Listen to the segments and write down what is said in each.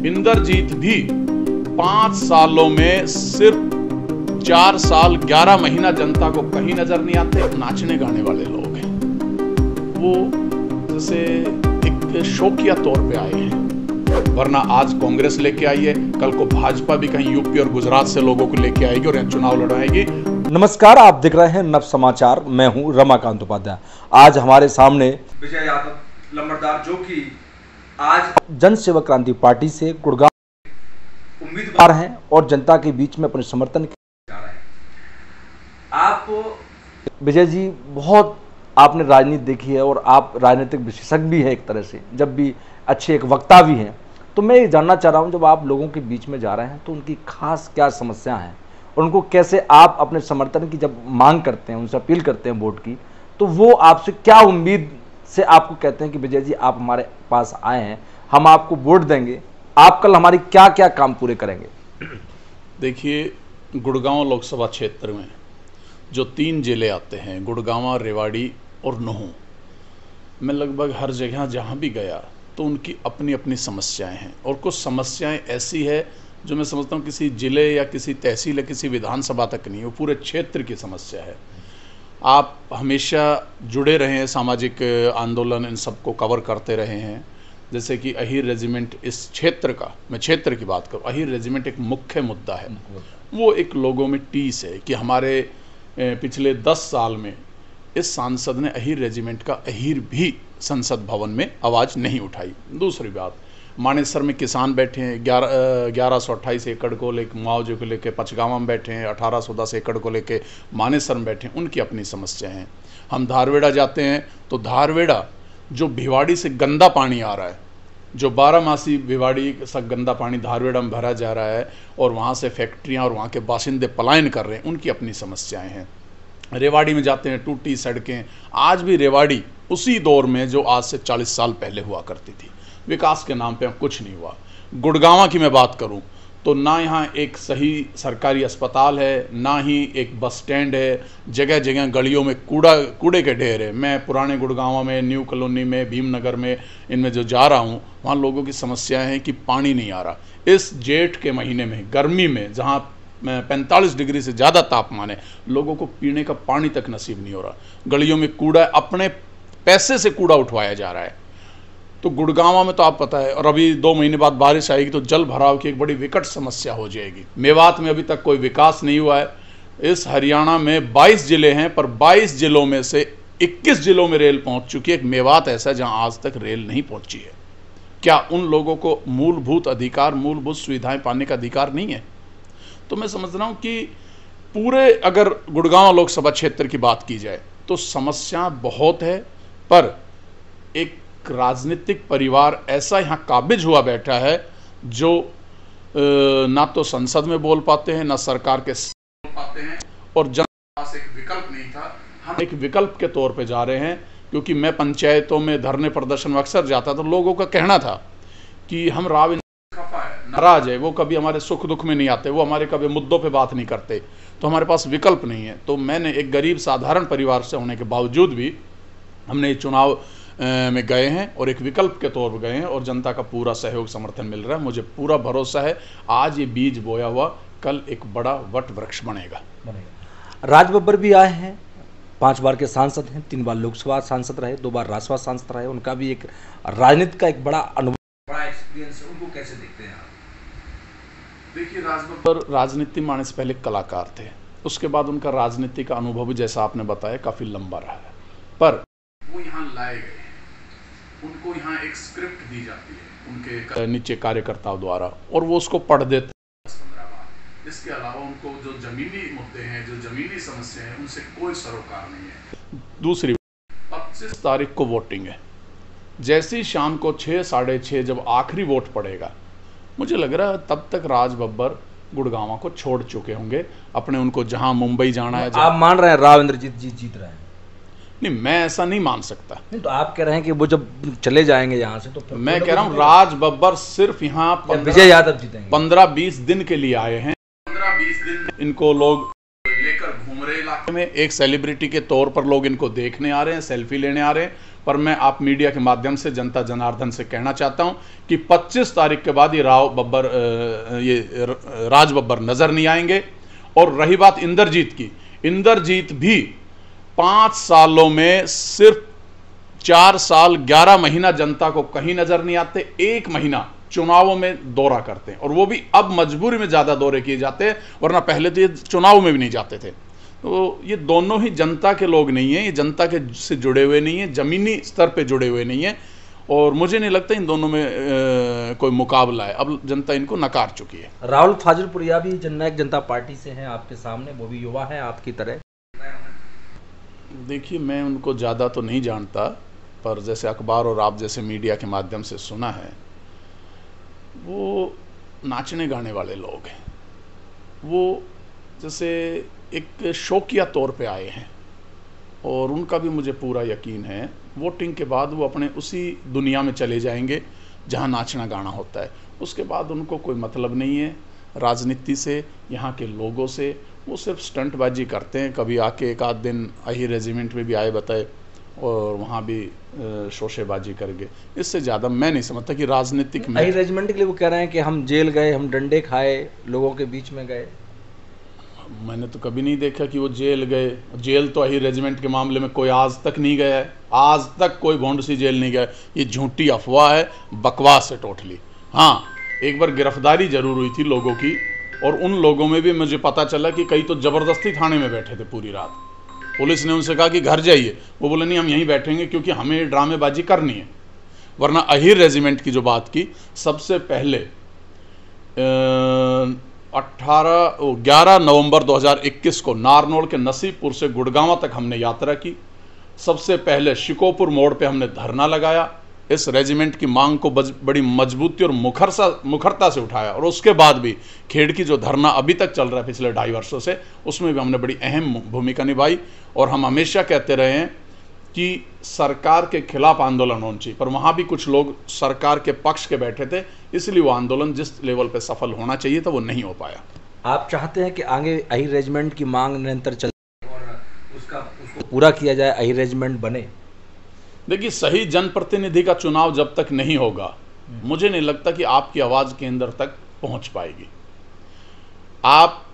इंद्रजीत भी 5 सालों में सिर्फ 4 साल 11 महीना जनता को कहीं नजर नहीं आते। नाचने गाने वाले लोग हैं, वो जैसे एक शौकिया तौर पे आए हैं, वरना आज कांग्रेस लेके आई है, कल को भाजपा भी कहीं यूपी और गुजरात से लोगों को लेके आएगी और चुनाव लड़ाएगी। नमस्कार, आप देख रहे हैं नव समाचार। मैं हूं रमाकांत उपाध्याय। आज हमारे सामने विजय यादव लंबरदार, जो कि आज जन सेवक क्रांति पार्टी से गुड़गांव उम्मीदवार हैं और जनता के बीच में अपने समर्थन जा रहे हैं। आप विजय जी, बहुत आपने राजनीति देखी है और आप राजनीतिक विशेषज्ञ भी है एक तरह से, जब भी अच्छे एक वक्ता भी हैं। तो मैं ये जानना चाह रहा हूं, जब आप लोगों के बीच में जा रहे हैं तो उनकी खास क्या समस्या हैं और उनको कैसे आप अपने समर्थन की जब मांग करते हैं, उनसे अपील करते हैं वोट की, तो वो आपसे क्या उम्मीद से आपको कहते हैं कि विजय जी आप हमारे पास आए हैं, हम आपको वोट देंगे, आप कल हमारी क्या क्या काम पूरे करेंगे? देखिए, गुड़गांव लोकसभा क्षेत्र में जो 3 जिले आते हैं, गुड़गांव, रेवाड़ी और नुहू, मैं लगभग हर जगह जहाँ भी गया तो उनकी अपनी अपनी समस्याएं हैं। और कुछ समस्याएं ऐसी है जो मैं समझता हूँ किसी जिले या किसी तहसील या किसी विधानसभा तक नहीं, वो पूरे क्षेत्र की समस्या है। आप हमेशा जुड़े रहे हैं, सामाजिक आंदोलन इन सबको कवर करते रहे हैं। जैसे कि अहीर रेजिमेंट, इस क्षेत्र का, मैं क्षेत्र की बात करूँ, अहीर रेजिमेंट एक मुख्य मुद्दा है। वो एक लोगों में टीस है कि हमारे पिछले 10 साल में इस सांसद ने अहीर रेजिमेंट का अहीर भी संसद भवन में आवाज़ नहीं उठाई। दूसरी बात, मानेसर में किसान बैठे हैं, 1128 एकड़ को लेकर मुआवजे को लेकर पचगावा में बैठे हैं, 1810 एकड़ को लेकर मानेसर में बैठे हैं, उनकी अपनी समस्याएं हैं। हम धारवेड़ा जाते हैं तो धारवेड़ा जो भिवाड़ी से गंदा पानी आ रहा है, जो 12मासी भिवाड़ी से गंदा पानी धारवेड़ा में भरा जा रहा है और वहाँ से फैक्ट्रियाँ और वहाँ के बाशिंदे पलायन कर रहे हैं, उनकी अपनी समस्याएं हैं। रेवाड़ी में जाते हैं, टूटी सड़कें, आज भी रेवाड़ी उसी दौर में जो आज से 40 साल पहले हुआ करती थी। विकास के नाम पे कुछ नहीं हुआ। गुड़गांव की मैं बात करूं तो ना यहाँ एक सही सरकारी अस्पताल है, ना ही एक बस स्टैंड है, जगह जगह गलियों में कूड़े के ढेर है। मैं पुराने गुड़गांव में, न्यू कॉलोनी में, भीमनगर में, इनमें जो जा रहा हूँ, वहाँ लोगों की समस्या है कि पानी नहीं आ रहा। इस जेठ के महीने में, गर्मी में, जहाँ 45 डिग्री से ज़्यादा तापमान है, लोगों को पीने का पानी तक नसीब नहीं हो रहा। गलियों में कूड़ा, अपने पैसे से कूड़ा उठवाया जा रहा है। तो गुड़गांव में तो आप पता है, और अभी 2 महीने बाद बारिश आएगी तो जल भराव की एक बड़ी विकट समस्या हो जाएगी। मेवात में अभी तक कोई विकास नहीं हुआ है। इस हरियाणा में 22 जिले हैं, पर 22 जिलों में से 21 जिलों में रेल पहुंच चुकी है। एक मेवात ऐसा है जहां आज तक रेल नहीं पहुंची है। क्या उन लोगों को मूलभूत अधिकार, मूलभूत सुविधाएं पाने का अधिकार नहीं है? तो मैं समझ रहा हूँ कि पूरे अगर गुड़गांव लोकसभा क्षेत्र की बात की जाए तो समस्या बहुत है, पर एक राजनीतिक परिवार ऐसा यहाँ काबिज हुआ बैठा है जो ना तो संसद में बोल पाते हैं, ना सरकार के बोल पाते हैं, और जनता के पास एक विकल्प नहीं था। हम एक विकल्प के तौर पे जा रहे हैं, क्योंकि मैं पंचायतों में धरने प्रदर्शन में अक्सर जाता था। लोगों का कहना था कि हम राव नाराज है, वो कभी हमारे सुख दुख में नहीं आते, वो हमारे कभी मुद्दों पे बात नहीं करते, तो हमारे पास विकल्प नहीं है। तो मैंने एक गरीब साधारण परिवार से होने के बावजूद भी हमने ये चुनाव में गए हैं और एक विकल्प के तौर पर गए हैं, और जनता का पूरा सहयोग समर्थन मिल रहा है। मुझे पूरा भरोसा है आज ये बीज बोया हुआ कल एक बड़ा वट वृक्ष बनेगा। राज बब्बर भी आए हैं, 5 बार के सांसद हैं, 3 बार लोकसभा सांसद रहे, 2 बार राज्यसभा सांसद रहे। उनका भी एक राजनीति का एक बड़ा अनुभव, बड़ा एक्सपीरियंस है। उनको कैसे देखते हैं आप? देखिए, राज बब्बर राजनीति में आने से पहले कलाकार थे, उसके बाद उनका राजनीति का अनुभव भी जैसा आपने बताया काफी लंबा रहा है। पर वो यहाँ लाए गए, उनको यहाँ एक स्क्रिप्ट दी जाती है उनके नीचे कार्यकर्ताओं द्वारा, और वो उसको पढ़ देते हैं 10-15 बार। इसके अलावा उनको जो जमीनी मुद्दे हैं, जो जमीनी समस्या है, उनसे कोई सरोकार नहीं है। दूसरी, 25 तारीख को वोटिंग है। जैसी शाम को 6, 6:30 जब आखिरी वोट पड़ेगा, मुझे लग रहा है तब तक राज बब्बर गुड़गांव को छोड़ चुके होंगे। अपने उनको जहां मुंबई जाना है, आप मान रहे हैं राव इंद्रजीत जी जीत रहे हैं? नहीं, मैं ऐसा नहीं मान सकता। नहीं, तो आप कह रहे हैं कि वो जब चले जाएंगे यहाँ से, तो मैं कह रहा हूँ राज बब्बर सिर्फ यहाँ विजय यादव जीतेंगे। 15-20 दिन के लिए आए हैं। 15-20 दिन इनको लोग लेकर घूम रहे इलाके में एक सेलिब्रिटी के तौर पर लोग इनको देखने आ रहे हैं, सेल्फी लेने आ रहे हैं, पर मैं आप मीडिया के माध्यम से जनता जनार्दन से कहना चाहता हूं कि 25 तारीख के बाद ये राज बब्बर नजर नहीं आएंगे। और रही बात इंद्रजीत की, इंद्रजीत भी 5 सालों में सिर्फ 4 साल 11 महीना जनता को कहीं नजर नहीं आते, 1 महीना चुनावों में दौरा करते हैं, और वो भी अब मजबूरी में ज्यादा दौरे किए जाते हैं, वरना पहले तो ये चुनाव में भी नहीं जाते थे। तो ये दोनों ही जनता के लोग नहीं हैं, ये जनता के से जुड़े हुए नहीं हैं, जमीनी स्तर पे जुड़े हुए नहीं हैं, और मुझे नहीं लगता इन दोनों में कोई मुकाबला है। अब जनता इनको नकार चुकी है। राहुल फाजिलपुरिया भी जननायक जनता पार्टी से हैं आपके सामने, वो भी युवा है आपकी तरह। देखिए, मैं उनको ज़्यादा तो नहीं जानता, पर जैसे अखबार और आप जैसे मीडिया के माध्यम से सुना है, वो नाचने गाने वाले लोग हैं। वो जैसे एक शौकिया तौर पे आए हैं, और उनका भी मुझे पूरा यकीन है वोटिंग के बाद वो अपने उसी दुनिया में चले जाएंगे जहां नाचना गाना होता है। उसके बाद उनको कोई मतलब नहीं है राजनीति से, यहाँ के लोगों से। वो सिर्फ स्टंटबाजी करते हैं। कभी आके एक आध दिन अही रेजिमेंट में भी आए बताए, और वहाँ भी शोशेबाजी करेंगे। इससे ज़्यादा मैं नहीं समझता कि राजनीतिक में। अही रेजिमेंट के लिए वो कह रहे हैं कि हम जेल गए, हम डंडे खाए, लोगों के बीच में गए। मैंने तो कभी नहीं देखा कि वो जेल गए। जेल तो अही रेजिमेंट के मामले में कोई आज तक नहीं गया है, आज तक कोई भोंड सी जेल नहीं गया। ये झूठी अफवाह है, बकवास है टोटली। हाँ, एक बार गिरफ्तारी जरूर हुई थी लोगों की, और उन लोगों में भी मुझे पता चला कि कई तो ज़बरदस्ती थाने में बैठे थे पूरी रात। पुलिस ने उनसे कहा कि घर जाइए, वो बोले नहीं हम यहीं बैठेंगे क्योंकि हमें ड्रामेबाजी करनी है। वरना अही रेजिमेंट की जो बात की, सबसे पहले 11 नवंबर 2021 को नारनौल के नसीबपुर से गुड़गांव तक हमने यात्रा की। सबसे पहले शिकोपुर मोड़ पे हमने धरना लगाया, इस रेजिमेंट की मांग को बड़ी मजबूती और मुखरता से उठाया। और उसके बाद भी खेड़ जो धरना अभी तक चल रहा है पिछले 2.5 वर्षों से, उसमें भी हमने बड़ी अहम भूमिका निभाई। और हम हमेशा कहते रहे हैं कि सरकार के खिलाफ आंदोलन होना चाहिए, पर वहाँ भी कुछ लोग सरकार के पक्ष के बैठे थे, इसलिए वो आंदोलन जिस लेवल पे सफल होना चाहिए था वो नहीं हो पाया। आप चाहते हैं कि आगे अही रेजिमेंट की मांग निरंतर चले और उसको पूरा किया जाए, अही रेजिमेंट बने? देखिए, सही जनप्रतिनिधि का चुनाव जब तक नहीं होगा, मुझे नहीं लगता कि आपकी आवाज़ केंद्र तक पहुंच पाएगी। आप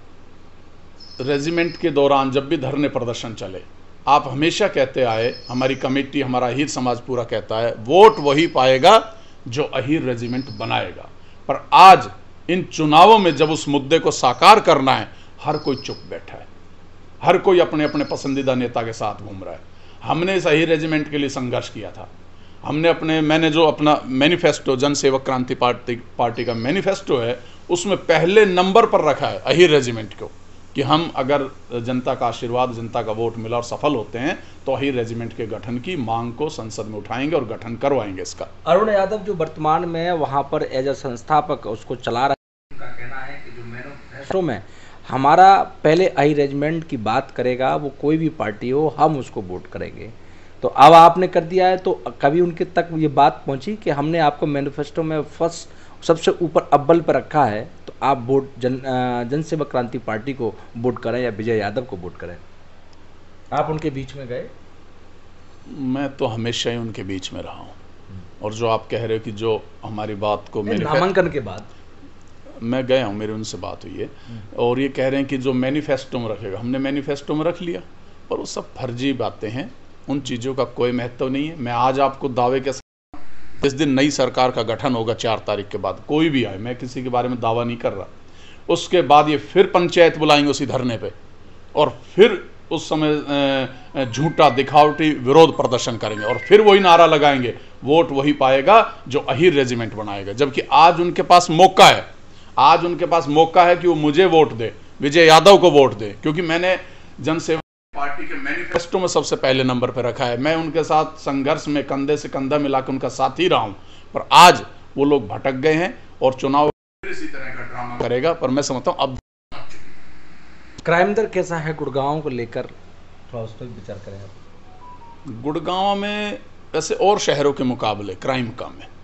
रेजिमेंट के दौरान जब भी धरने प्रदर्शन चले, आप हमेशा कहते आए, हमारी कमेटी, हमारा अहीर समाज पूरा कहता है, वोट वही पाएगा जो अहीर रेजिमेंट बनाएगा। पर आज इन चुनावों में जब उस मुद्दे को साकार करना है, हर कोई चुप बैठा है, हर कोई अपने अपने पसंदीदा नेता के साथ घूम रहा है। हमने इस अहीर रेजिमेंट के लिए संघर्ष किया था। मैंने जो अपना मैनिफेस्टो, जन सेवक क्रांति पार्टी का मैनिफेस्टो है, उसमें पहले नंबर पर रखा है अहीर रेजिमेंट को, कि हम अगर जनता का आशीर्वाद, जनता का वोट मिला और सफल होते हैं तो अहीर रेजिमेंट के गठन की मांग को संसद में उठाएंगे और गठन करवाएंगे इसका। अरुण यादव जो वर्तमान में वहां पर एज अ संस्थापक उसको चला रहे हैं, उनका कहना है कि जो मैनिफेस्टो में हमारा पहले अही रेजिमेंट की बात करेगा, वो कोई भी पार्टी हो, हम उसको वोट करेंगे। तो अब आपने कर दिया है, तो कभी उनके तक ये बात पहुंची कि हमने आपको मैनिफेस्टो में फर्स्ट सबसे ऊपर अव्वल पर रखा है, तो आप वोट जन सेवक क्रांति पार्टी को वोट करें या विजय यादव को वोट करें? आप उनके बीच में गए? मैं तो हमेशा ही उनके बीच में रहा हूँ। और जो आप कह रहे हो कि जो हमारी बात को नामांकन के बाद मैं गया हूँ, मेरी उनसे बात हुई है, और ये कह रहे हैं कि जो मैनिफेस्टो में रखेगा, हमने मैनिफेस्टो में रख लिया। पर वो सब फर्जी बातें हैं, उन चीज़ों का कोई महत्व नहीं है। मैं आज आपको दावे के साथ, जिस दिन नई सरकार का गठन होगा 4 तारीख के बाद, कोई भी आए, मैं किसी के बारे में दावा नहीं कर रहा, उसके बाद ये फिर पंचायत बुलाएंगे उसी धरने पे, और फिर उस समय झूठा दिखावटी विरोध प्रदर्शन करेंगे, और फिर वही नारा लगाएंगे, वोट वही पाएगा जो अहीर रेजिमेंट बनाएगा। जबकि आज उनके पास मौका है, आज उनके पास मौका है कि वो मुझे वोट दे, विजय यादव को वोट दे, क्योंकि मैंने जन सेवक पार्टी के मैनिफेस्टो में सबसे पहले नंबर पर रखा है। मैं उनके साथ संघर्ष में कंधे से कंधा मिलाकर उनका साथी रहा हूं, पर आज वो लोग भटक गए हैं और चुनाव इसी तरह का ड्रामा करेगा। पर मैं समझता हूं अब क्राइम दर कैसा है गुड़गांव को लेकर, थोड़ा उस पर विचार करें आप। गुड़गांव में वैसे और शहरों के मुकाबले क्राइम कम है।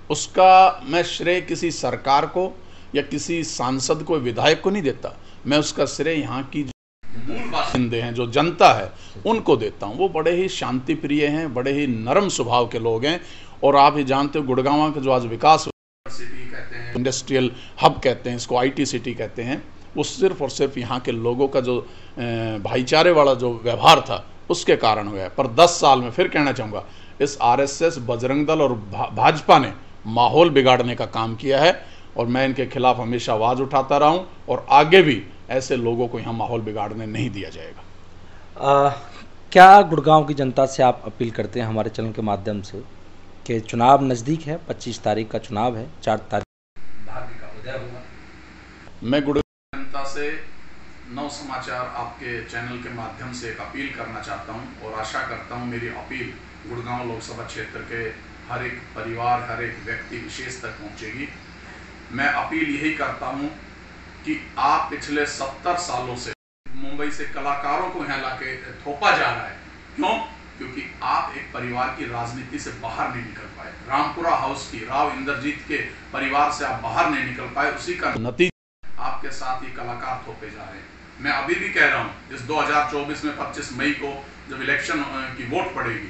उसका मैं श्रेय किसी सरकार को या किसी सांसद को, विधायक को नहीं देता। मैं उसका श्रेय यहाँ की बाशिंदे हैं, जो जनता है, उनको देता हूँ। वो बड़े ही शांति प्रिय हैं, बड़े ही नरम स्वभाव के लोग हैं। और आप ही जानते हो गुड़गांव का जो आज विकास सिटी कहते हैं, इंडस्ट्रियल हब कहते हैं इसको, IT सिटी कहते हैं, वो सिर्फ और सिर्फ यहाँ के लोगों का जो भाईचारे वाला जो व्यवहार था उसके कारण हुआ है। पर 10 साल में फिर कहना चाहूँगा, इस RSS, बजरंग दल और भाजपा ने माहौल बिगाड़ने का काम किया है और मैं इनके खिलाफ हमेशा आवाज़ उठाता रहा हूँ और आगे भी ऐसे लोगों को यहाँ माहौल बिगाड़ने नहीं दिया जाएगा। क्या गुड़गांव की जनता से आप अपील करते हैं हमारे चैनल के माध्यम से कि चुनाव नज़दीक है, 25 तारीख का चुनाव है, 4 तारीख भाग्य का उदय होगा। मैं गुड़गांव जनता से नव समाचार आपके चैनल के माध्यम से एक अपील करना चाहता हूं और आशा करता हूं मेरी अपील गुड़गांव लोकसभा क्षेत्र के हर एक परिवार, हर एक व्यक्ति विशेष तक पहुंचेगी। मैं अपील यही करता हूं कि आप पिछले 70 सालों से मुंबई से कलाकारों को यहाँ लाके थोपा जा रहा है। क्यों? क्योंकि आप एक परिवार की राजनीति से बाहर नहीं निकल पाए। रामपुरा हाउस की राव इंद्रजीत के परिवार से आप बाहर नहीं निकल पाए, उसी का नतीजा आपके साथ ही कलाकार थोपे जा रहे हैं। मैं अभी भी कह रहा हूं, इस 2024 में 25 मई को जब इलेक्शन की वोट पड़ेगी,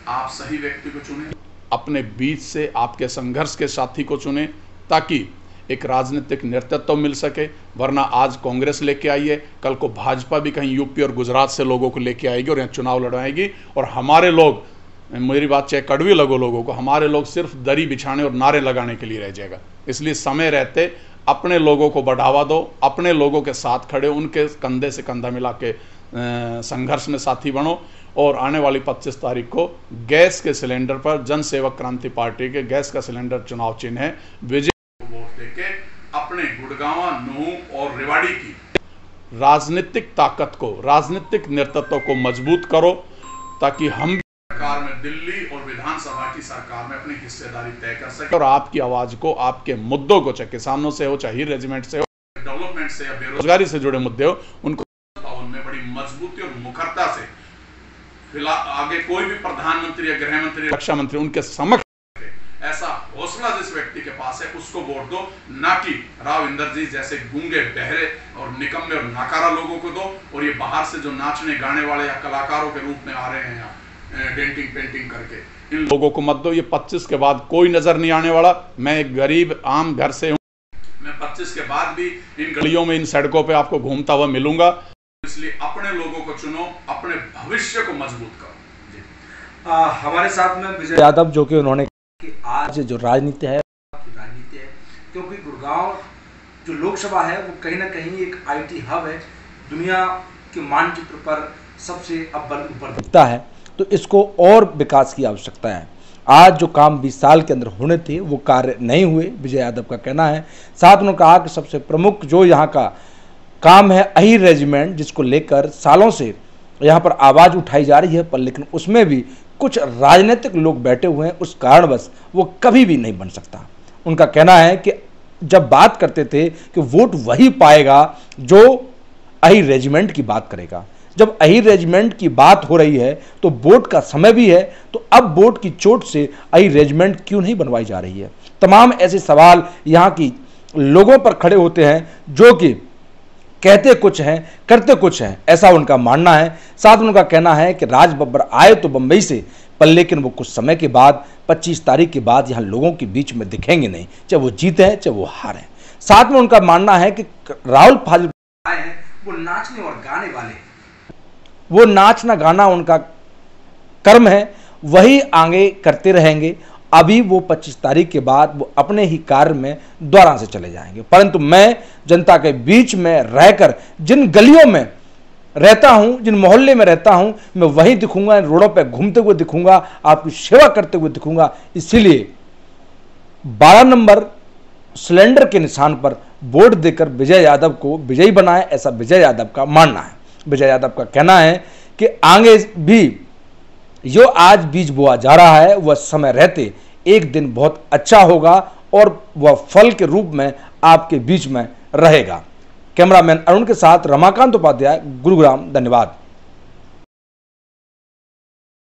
आप सही व्यक्ति को चुनें, अपने बीच से आपके संघर्ष के साथी को चुनें, ताकि एक राजनीतिक नेतृत्व मिल सके। वरना आज कांग्रेस लेके आई है, कल को भाजपा भी कहीं यूपी और गुजरात से लोगों को लेके आएगी और यहाँ चुनाव लड़वाएगी। और हमारे लोग, मेरी बात चाहे कड़वी लगो लोगों को, हमारे लोग सिर्फ दरी बिछाने और नारे लगाने के लिए रह जाएगा। इसलिए समय रहते अपने लोगों को बढ़ावा दो, अपने लोगों के साथ खड़े, उनके कंधे से कंधा मिला के संघर्ष में साथी बनो। और आने वाली 25 तारीख को गैस के सिलेंडर पर जन सेवक क्रांति पार्टी के गैस का सिलेंडर चुनाव चिन्ह है, विजय वोट देके अपने गुड़गांव, नूह और रेवाड़ी की राजनीतिक ताकत को, राजनीतिक नेतृत्व को मजबूत करो, ताकि हम सरकार में, दिल्ली और विधानसभा की सरकार में अपनी हिस्सेदारी तय कर सके और आपकी आवाज को, आपके मुद्दों को, चाहे किसानों से हो, चाहे रेजिमेंट से हो, डेवलपमेंट से या बेरोजगारी से जुड़े मुद्दे हो, उनको उनमें बड़ी मजबूती और मुखरता से फिलहाल आगे कोई भी प्रधानमंत्री या गृह मंत्री, रक्षा मंत्री उनके समक्ष ऐसा हौसला जिस व्यक्ति के पास है उसको वोट दो, ना कि राव इंद्रजीत जैसे गूंगे, बहरे और निकम्मे और नाकारा लोगों को दो। और ये बाहर से जो नाचने गाने वाले या कलाकारों के रूप में आ रहे हैं यहाँ डेंटिंग पेंटिंग करके, इन लोगों को मत दो। ये 25 के बाद कोई नजर नहीं आने वाला। मैं एक गरीब आम घर से हूँ, मैं 25 के बाद भी इन गलियों में, इन सड़कों पे आपको घूमता हुआ मिलूंगा। इसलिए अपने लोगों को चुनो, अपने भविष्य को मजबूत करो। हमारे साथ में विजय यादव, जो कि उन्होंने कि आज जो राजनीति है, क्योंकि गुड़गांव जो लोकसभा है वो कहीं ना कहीं एक IT हब है, दुनिया के मानचित्र पर सबसे अव्वल ऊपर दिखता है, तो इसको और विकास की आवश्यकता है। आज जो काम 20 साल के अंदर होने थे वो कार्य नहीं हुए, विजय यादव का कहना है। साथ उन्होंने कहा कि सबसे प्रमुख जो यहाँ का काम है अहीर रेजिमेंट, जिसको लेकर सालों से यहाँ पर आवाज़ उठाई जा रही है, पर लेकिन उसमें भी कुछ राजनीतिक लोग बैठे हुए हैं, उस कारणवश वो कभी भी नहीं बन सकता। उनका कहना है कि जब बात करते थे कि वोट वही पाएगा जो अहीर रेजिमेंट की बात करेगा। जब अहीर रेजिमेंट की बात हो रही है तो वोट का समय भी है, तो अब वोट की चोट से अहीर रेजिमेंट क्यों नहीं बनवाई जा रही है? तमाम ऐसे सवाल यहाँ की लोगों पर खड़े होते हैं, जो कि कहते कुछ हैं, करते कुछ हैं, ऐसा उनका मानना है। साथ में उनका कहना है कि राज बब्बर आए तो बंबई से, पर लेकिन वो कुछ समय के बाद 25 तारीख के बाद यहाँ लोगों के बीच में दिखेंगे नहीं, चाहे वो जीते हैं चाहे वो हारे। साथ में उनका मानना है कि राहुल फाजिल आए हैं वो नाचने और गाने वाले, वो नाचना गाना उनका कर्म है, वही आगे करते रहेंगे। अभी वो 25 तारीख के बाद वो अपने ही कार्य में दोबारा से चले जाएंगे। परंतु मैं जनता के बीच में रहकर जिन गलियों में रहता हूं, जिन मोहल्ले में रहता हूं, मैं वहीं दिखूंगा, रोडों पे घूमते हुए दिखूंगा, आपकी सेवा करते हुए दिखूंगा। इसीलिए 12 नंबर सिलेंडर के निशान पर वोट देकर विजय यादव को विजयी बनाए, ऐसा विजय यादव का मानना है। विजय यादव का कहना है कि आगे भी जो आज बीज बोआ जा रहा है वह समय रहते एक दिन बहुत अच्छा होगा और वह फल के रूप में आपके बीच में रहेगा। कैमरामैन अरुण के साथ रमाकांत उपाध्याय, गुरुग्राम। धन्यवाद।